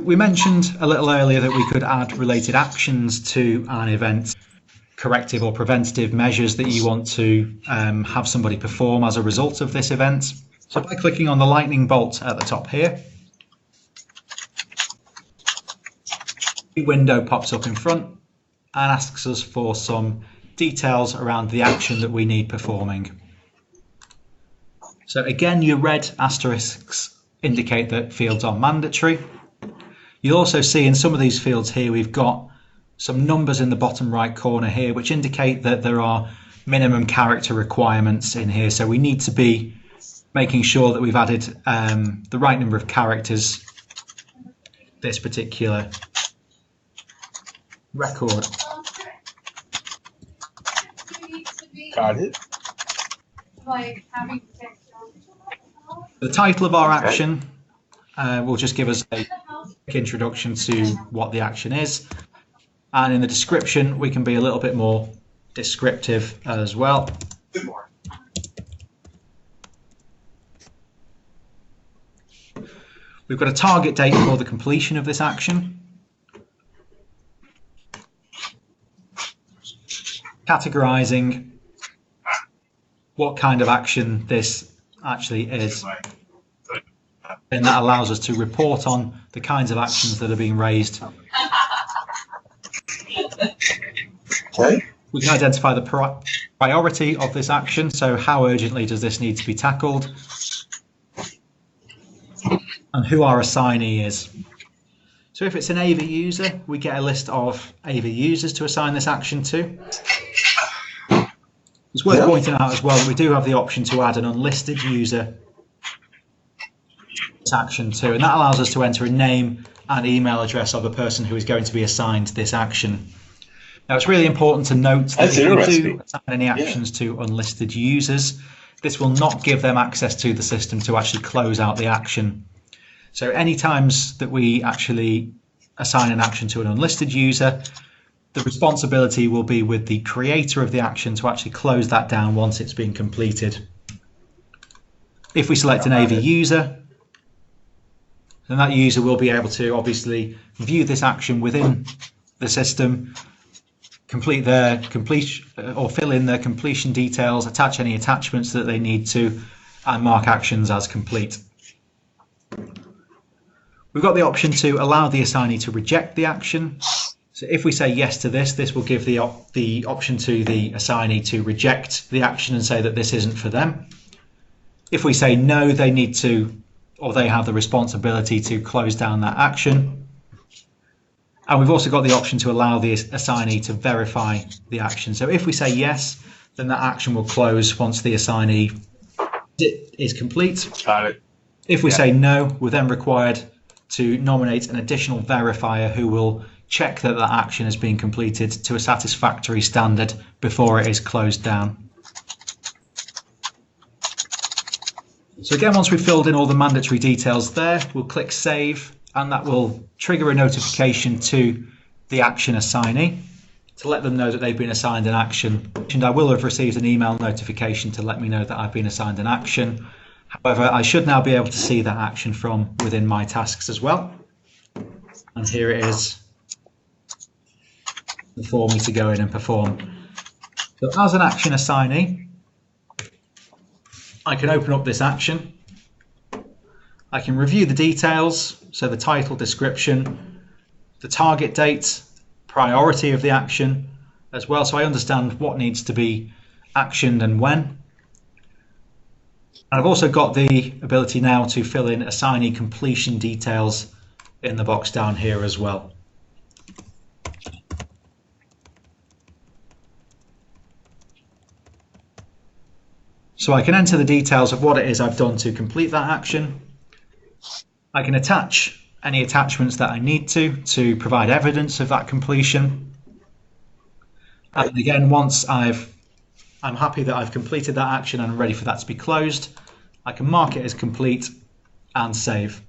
we mentioned a little earlier that we could add related actions to an event, corrective or preventative measures that you want to have somebody perform as a result of this event. So by clicking on the lightning bolt at the top here, the window pops up in front and asks us for some details around the action that we need performing. So again, your red asterisks indicate that fields are mandatory. You'll also see in some of these fields here, we've got some numbers in the bottom right corner here, which indicate that there are minimum character requirements in here. So we need to be making sure that we've added the right number of characters this particular record. Got it. The title of our action will just give us a quick introduction to what the action is. And in the description, we can be a little bit more descriptive as well. We've got a target date for the completion of this action. Categorizing what kind of action this actually is. And that allows us to report on the kinds of actions that are being raised. Okay. We can identify the priority of this action, so how urgently does this need to be tackled, and who our assignee is. So if it's an AVA user, we get a list of AVA users to assign this action to. It's worth pointing out as well that we do have the option to add an unlisted user action to, and that allows us to enter a name and email address of the person who is going to be assigned this action. Now, it's really important to note that if we do assign any actions to unlisted users, this will not give them access to the system to actually close out the action. So any times that we actually assign an action to an unlisted user, the responsibility will be with the creator of the action to actually close that down once it's been completed. If we select an AVA user, then that user will be able to obviously view this action within the system, complete their completion or fill in their completion details, attach any attachments that they need to, and mark actions as complete. We've got the option to allow the assignee to reject the action. So if we say yes to this, this will give the option to the assignee to reject the action and say that this isn't for them. If we say no, they need to, or they have the responsibility to close down that action. And we've also got the option to allow the assignee to verify the action. So if we say yes, then that action will close once the assignee is complete. Got it. If we say no, we're then required to nominate an additional verifier who will check that that action has been completed to a satisfactory standard before it is closed down. So again, once we've filled in all the mandatory details there, we'll click Save, and that will trigger a notification to the action assignee to let them know that they've been assigned an action. And I will have received an email notification to let me know that I've been assigned an action. However, I should now be able to see that action from within my tasks as well. And here it is for me to go in and perform. So as an action assignee, I can open up this action. I can review the details, so the title, description, the target date, priority of the action as well, so I understand what needs to be actioned and when. And I've also got the ability now to fill in assignee completion details in the box down here as well. So I can enter the details of what it is I've done to complete that action. I can attach any attachments that I need to provide evidence of that completion. And again, once I'm happy that I've completed that action and I'm ready for that to be closed, I can mark it as complete and save.